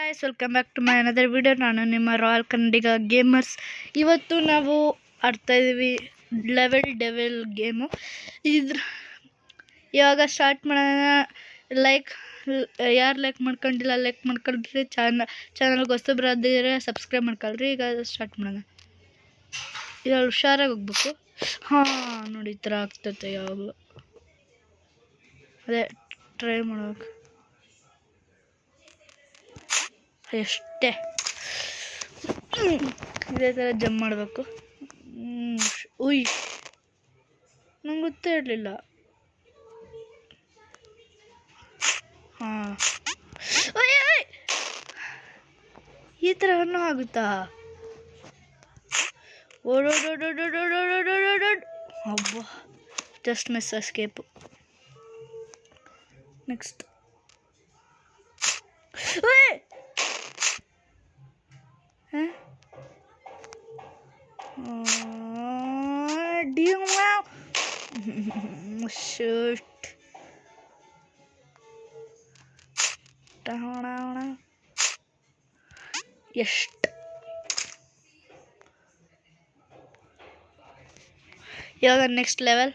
Guys, welcome back to my another video. ನಾನು ನಿಮ್ಮ royal ಕನ್ನಡಿಗ gamers. ಇವತ್ತು ನಾವು ಆಡ್ತಾ ಇದ್ದೀವಿ ಡೆವಿಲ್ ಗೇಮು. ಇವಾಗ ಸ್ಟಾರ್ಟ್ ಮಾಡೋಣ. ಯಾರು ಲೈಕ್ ಮಾಡ್ಕೊಂಡಿಲ್ಲ ಲೈಕ್ ಮಾಡ್ಕೊಳ್ರಿ. ಚಾನಲ್ಗೆ ಹೊಸಬ್ರಾದ್ರೆ ಸಬ್ಸ್ಕ್ರೈಬ್ ಮಾಡ್ಕೊಳ್ರಿ. ಈಗ ಸ್ಟಾರ್ಟ್ ಮಾಡೋಣ. ಇದ್ರಲ್ಲಿ ಹುಷಾರಾಗಿ ಹೋಗ್ಬೇಕು. ನೋಡಿ ಈ ಥರ ಆಗ್ತೈತೆ ಯಾವಾಗಲೂ. ಅದೇ ಟ್ರೈ ಮಾಡೋಕೆ ಎಷ್ಟೇ ಇದೇ ಥರ ಜಂಪ್ ಮಾಡಬೇಕು. ಉಯ್, ನಂಗೆ ಗೊತ್ತೇ ಇರಲಿಲ್ಲ. ಈ ಥರನೂ ಆಗುತ್ತಾ? ಅಬ್ಬ, just miss escape. Next shoot. ಎಷ್ಟು ಇವಾಗ ನೆಕ್ಸ್ಟ್ ಲೆವೆಲ್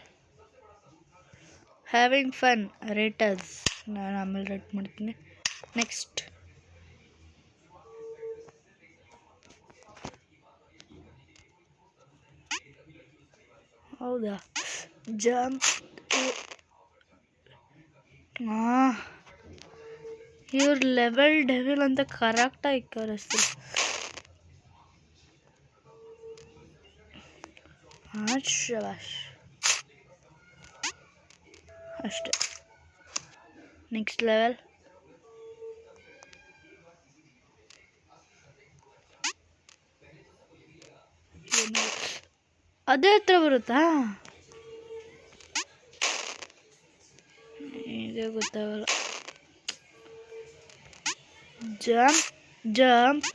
ಹ್ಯಾವಿಂಗ್ ಫನ್ ರೇಟರ್ಸ್. ನಾನು ಆಮೇಲೆ ರೇಟ್ ಮಾಡ್ತೀನಿ. ನೆಕ್ಸ್ಟ್ ಹೌದಾ, ಜಂಪ್. ಇವ್ರ ಲೆವೆಲ್ ಡೆವಿಲ್ ಅಂತ ಕರೆಕ್ಟಾಗಿ ಕರೆಸ್ತು. ಶಬಾಷ್, ಅಷ್ಟೆ. ನೆಕ್ಸ್ಟ್ ಲೆವೆಲ್ ಅದೇ ಹತ್ರ ಬರುತ್ತಾ? ಇದೇ ಗೊತ್ತಾಗಲ್ಲ. Jump jump.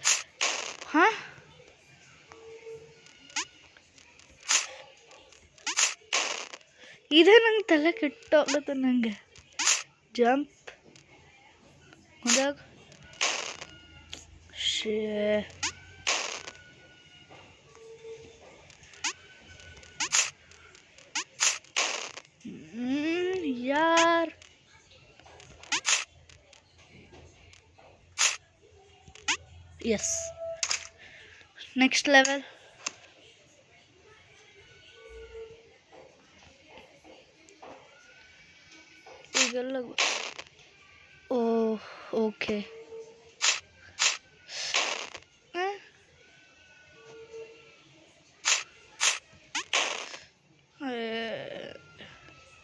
ಇದೇ ನಂಗೆ ತಲೆ ಕೆಟ್ಟೋಗುತ್ತೆ. ನನಗೆ ಜಂಪ್ ಹೋದಾಗ ಯಾರ್ ಎಸ್. ನೆಕ್ಸ್ಟ್ ಲೆವೆಲ್ ಈಗೆಲ್ಲ. Okay,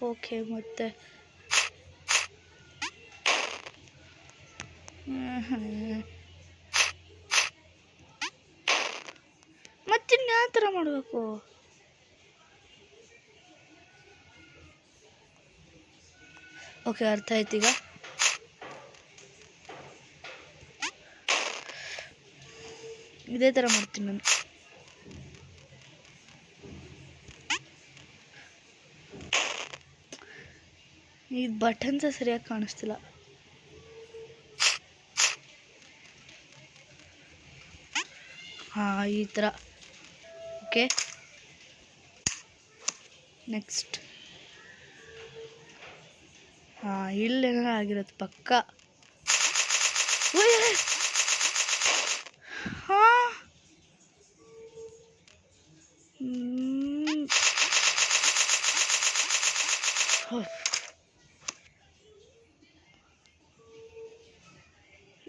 okay. ಮತ್ತೆ ಮತ್ತಿನ್ಯಾವ ಥರ ಮಾಡಬೇಕು? ಓಕೆ, ಅರ್ಥ ಆಯ್ತು. ಈಗ ಇದೇ ಥರ ಮಾಡ್ತೀನಿ ನಾನು. ಈ ಬಟನ್ಸ ಸರಿಯಾಗಿ ಕಾಣಿಸ್ತಿಲ್ಲ. ಈ ಥರ. ಓಕೆ, ನೆಕ್ಸ್ಟ್ ಇಲ್ಲೇನಾರ ಆಗಿರೋದು ಪಕ್ಕ.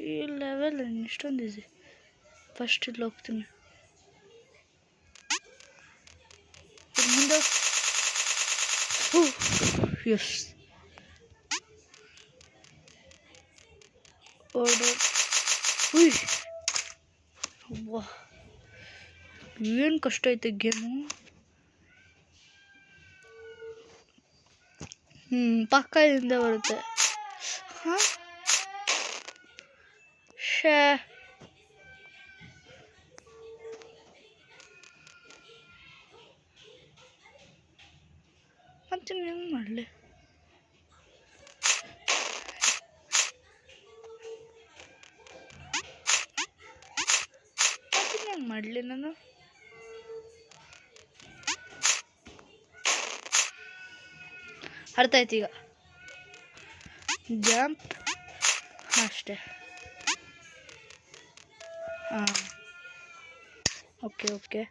ಈ ಲೆವೆಲ್ ಇಷ್ಟೊಂದು ಈಸಿ. ಫಸ್ಟ್ ಇಲ್ಲಿ ಹೋಗ್ತೀನಿ. ಮುಂದೆ ಎಸ್. ಏನು ಕಷ್ಟ ಐತೆ ಗೇಮು. ಪಕ್ಕ ಇದರಿಂದ ಬರುತ್ತೆ. ಮತ್ತೆ ಹೆಂಗೆ ಮಾಡಲಿ? ಮಾಡಲಿ ನಾನು? ಅರ್ಥ ಆಯ್ತು ಈಗ. ಜಂಪ್ ಅಷ್ಟೇ. ಹಾಂ, ಓಕೆ ಓಕೆ.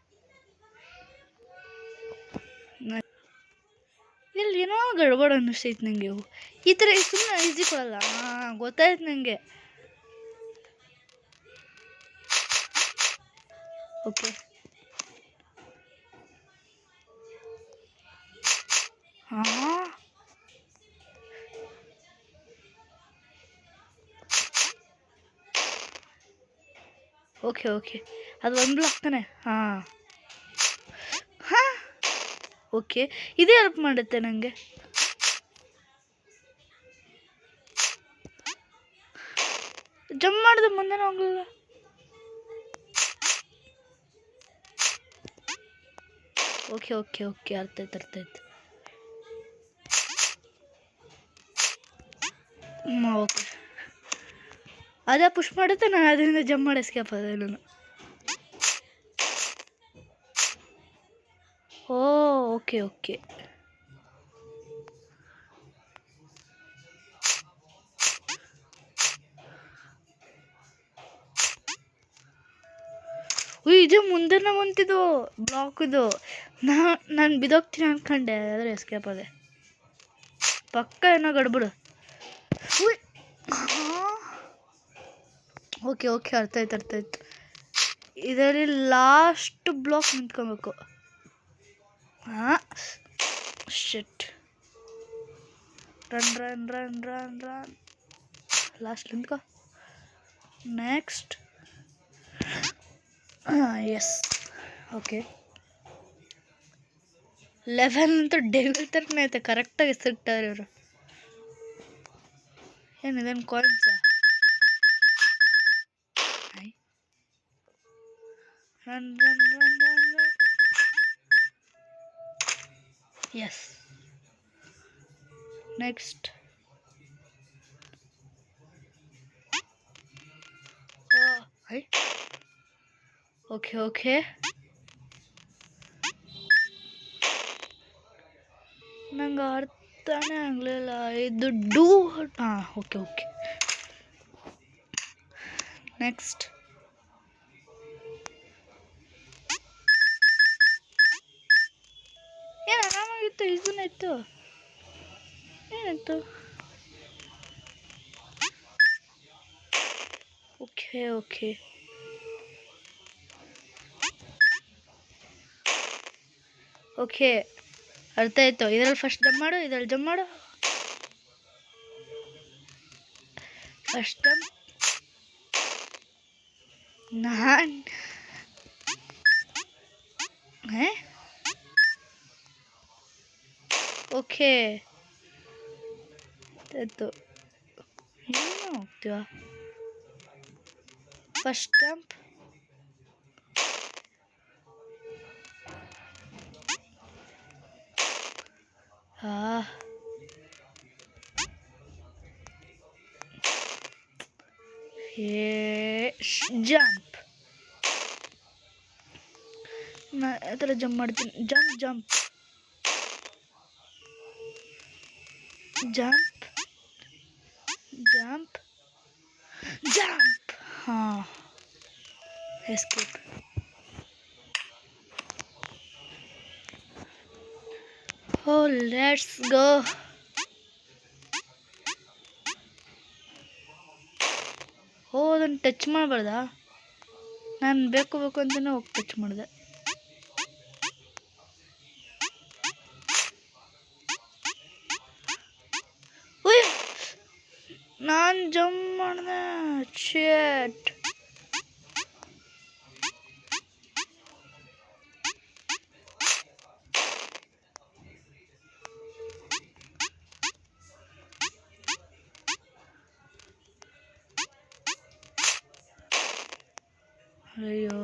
ಇಲ್ಲಿ ಏನೋ ಗಡ್ಬಡ ಅನ್ನಿಸ್ತೈತೆ ನನಗೆ. ಇವು ಈ ಥರ ಸುಮ್ಮನೆ ಈಸಿ ಕೊಡಲ್ಲ. ಹಾಂ, ಗೊತ್ತಾಯ್ತು ನನಗೆ. ಓಕೆ. ಹಾಂ, ಓಕೆ ಓಕೆ. ಅದು ಒಂದು ಬ್ಲಾಕ್ ತಾನೆ? ಹಾಂ ಹಾಂ, ಓಕೆ. ಇದೇ ಹೆಲ್ಪ್ ಮಾಡುತ್ತೆ ನನಗೆ. ಜಂಪ್ ಮಾಡಿದೆ ಮುಂದೆ ಹೋಗಲಿಲ್ಲ. ಓಕೆ ಓಕೆ ಓಕೆ, ಅರ್ಥ ಆಯ್ತು ಅರ್ಥ ಆಯ್ತು. ಓಕೆ, ಅದೇ ಪುಷ್ ಮಾಡುತ್ತೆ, ನಾನು ಅದರಿಂದ ಜಂಪ್ ಮಾಡಿ ಎಸ್ಕೇಪ್ ಆದೆ ನಾನು. ಓ ಓಕೆ ಓಕೆ. ಇದು ಮುಂದೆನೇ ಬಂತಿದ್ದು ಬ್ಲಾಕ್. ಇದು ನಾನು ಬಿದೋಗ್ತೀನಿ ಅನ್ಕೊಂಡೆ, ಆದರೆ ಎಸ್ಕೇಪ್ ಆದೆ. ಪಕ್ಕ ಏನೋ ಗಡ್ಬಿಡು. ಓಕೆ ಓಕೆ, ಅರ್ಥ ಆಯ್ತು ಅರ್ಥ ಆಯ್ತು. ಇದರಲ್ಲಿ ಲಾಸ್ಟ್ ಬ್ಲಾಕ್ ನಿಂತ್ಕೊಬೇಕು. ಹಾಂ, shit. Run run run run run. Last ನಿಂತ್ಕೊ. ನೆಕ್ಸ್ಟ್. Yes, okay. ಲೆವೆಲ್ ಅಂತೂ ಡೆವಿಲ್ ಥರನೇ ಐತೆ, ಕರೆಕ್ಟಾಗಿ ಎಸಿಟ್ಟಾರೆ ಇವರು. ಏನಿದೇನು ಕಾಯಿನ್ಸಾ? Run run run run run. Yes, next. Okay okay. ನಂಗೆ ಅರ್ಥನೇ ಆಗಲಿಲ್ಲ ಇದು ಡೂ. ಹಾಂ, ಓಕೆ ಓಕೆ. ನೆಕ್ಸ್ಟ್. ಏನು ಆರಾಮಾಗಿತ್ತು, ಇದನ್ನ ಇತ್ತು. ಏನಾಯ್ತು? Okay okay. ಓಕೆ, ಅರ್ಥ ಆಯ್ತು. ಇದರಲ್ಲಿ ಫಸ್ಟ್ ಜಂಪ್ ಮಾಡು, ಇದರಲ್ಲಿ ಜಂಪ್ ಮಾಡು. First jump. ನಾನು ಓಕೆ ಆಯಿತು. ಏನು ಹೋಗ್ತೀವ? First jump. ಜಂಪ್. ನಾ ಆ ಥರ ಜಂಪ್ ಮಾಡ್ತೀನಿ. Jump jump jump jump jump. ಹಾಂ, ಎಸ್ಕೇಪ್. ಓ, ಲೆಟ್ಸ್ ಗೋ. ಓ, ಅದನ್ನು ಟಚ್ ಮಾಡಬಾರ್ದಾ? ನಾನು ಬೇಕು ಬೇಕು ಅಂತಲೇ ಹೋಗಿ ಟಚ್ ಮಾಡಿದೆ. ನಾನು ಜಂಪ್ ಮಾಡಿದೆ. ಶೇಟ್. ಅಯ್ಯೋ,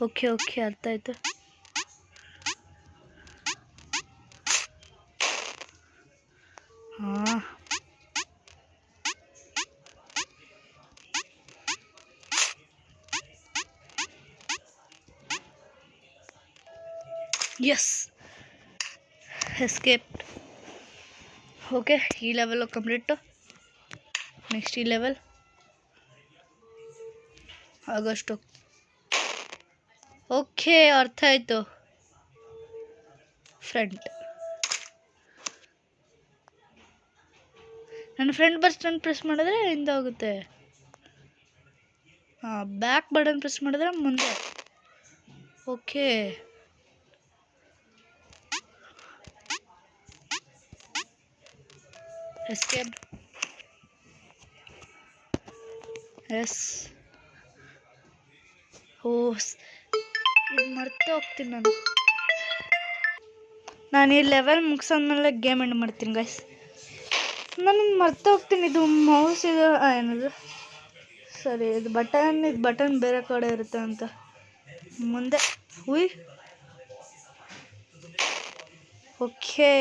ಓಕೆ ಓಕೆ, ಅರ್ಥ ಆಯ್ತು. Yes, escape. ಓಕೆ, ಈ ಲೆವೆಲ್ಲು ಕಂಪ್ಲೀಟು. ನೆಕ್ಸ್ಟ್ ಈ ಲೆವೆಲ್ ಆಗಷ್ಟು. ಓಕೆ, ಅರ್ಥ ಆಯಿತು. ಫ್ರಂಟ್, ನನ್ನ ಫ್ರಂಟ್ ಬಟನ್ ಪ್ರೆಸ್ ಮಾಡಿದ್ರೆ ಹಿಂದೆ ಹೋಗುತ್ತೆ. ಹಾಂ, ಬ್ಯಾಕ್ ಬಟನ್ ಪ್ರೆಸ್ ಮಾಡಿದ್ರೆ ಮುಂದೆ. Okay, escape. ಎಸ್. ಇದು ಮರ್ತೆ ಹೋಗ್ತೀನಿ ನಾನು ಈ ಲೆವೆಲ್ ಮುಗಿಸೋದ್ಮೇಲೆ ಗೇಮ್ ಎಂಡ್ ಮಾಡ್ತೀನಿ ಗೈಸ್. ನಾನು ಮರ್ತೆ ಹೋಗ್ತೀನಿ. ಇದು ಮೌಸ್ ಇದು ಏನದು, ಸರಿ, ಇದು ಬಟನ್ ಬೇರೆ ಕಡೆ ಇರುತ್ತೆ ಅಂತ. ಮುಂದೆ ಉಯ್. Okay,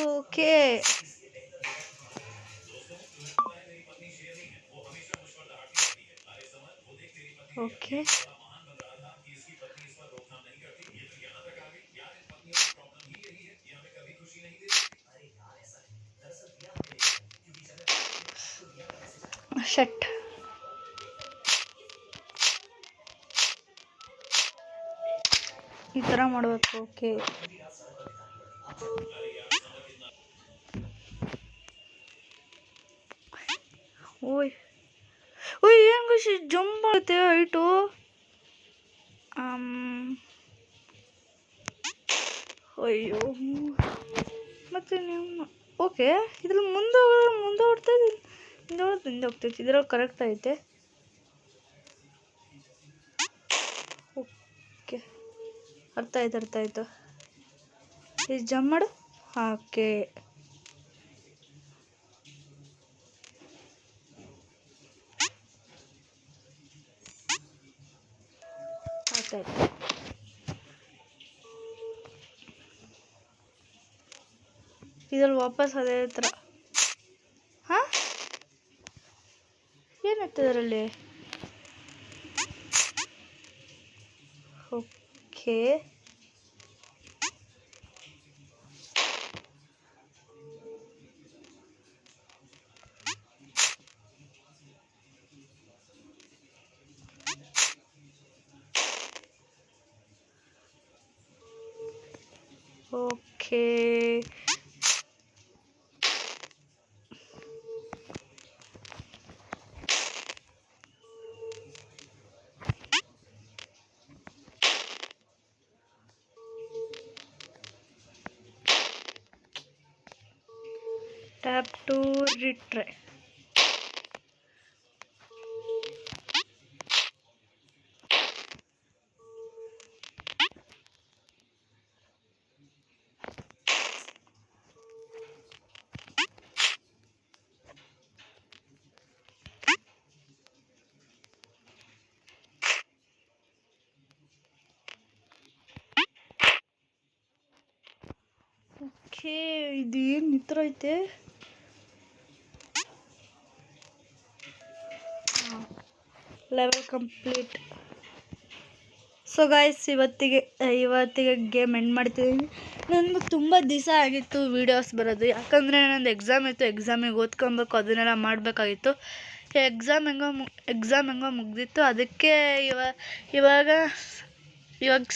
okay, okay. ಶಟ್. ಈ ಥರ ಮಾಡಬೇಕು. ಓಕೆ, ಓಯ್ ಓಯ್, ಏನು ಖುಷಿ ಜಂಪ್ ಮಾಡುತ್ತೆ ಹೈಟು. ಅಯ್ಯೋ, ಮತ್ತೆ ನೀವು ಓಕೆ, ಇದ್ರಲ್ಲಿ ಮುಂದೆ ಓಡ್ತಾ ಇದ್ದೀನಿ. ಹಿಂದೆ ಹೋಗ್ತೈತಿ. ಇದ್ರಲ್ಲಿ ಕರೆಕ್ಟ್ ಐತೆ. ಓಕೆ, ಅರ್ಥ ಆಯ್ತು. ಇದು ಜಂಪ್ ಮಾಡು. ಓಕೆ, ಆಯ್ತು. ಇದ್ರಲ್ಲಿ ವಾಪಸ್ ಅದೇ ಥರ. ಹಾಂ, ಏನಾಯ್ತು ಇದರಲ್ಲಿ? Okay, okay. Tap to retry. Okay, ಇದು ಏನು ನಿತ್ರ ಐತೆ? Level complete. ಸೊ ಗಾಯ್ಸ್, ಇವತ್ತಿಗೆ ಗೇಮ್ ಎಂಡ್ ಮಾಡ್ತಿದ್ದೀನಿ. ನನಗೆ ತುಂಬ ದಿವಸ ಆಗಿತ್ತು ವೀಡಿಯೋಸ್ ಬರೋದು, ಯಾಕಂದರೆ ನಂದು ಎಕ್ಸಾಮ್ ಇತ್ತು. ಎಕ್ಸಾಮಿಗೆ ಓದ್ಕೊಬೇಕು, ಅದನ್ನೆಲ್ಲ ಮಾಡಬೇಕಾಗಿತ್ತು. ಎಕ್ಸಾಮ್ ಹೆಂಗೋ ಮುಗ್ದಿತ್ತು. ಅದಕ್ಕೆ ಇವಾಗ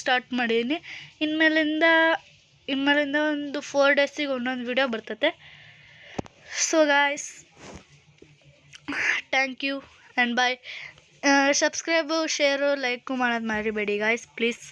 ಸ್ಟಾರ್ಟ್ ಮಾಡಿದ್ದೀನಿ. ಇನ್ಮೇಲಿಂದ ಒಂದು 4 ಡೇಸಿಗೆ ಒಂದೊಂದು ವೀಡಿಯೋ ಬರ್ತದೆ. So guys, thank you and bye. Subscribe, share, like ಮಾಡೋದು ಮರಿಬೇಡಿ ಗಾಯ್ಸ್, ಪ್ಲೀಸ್.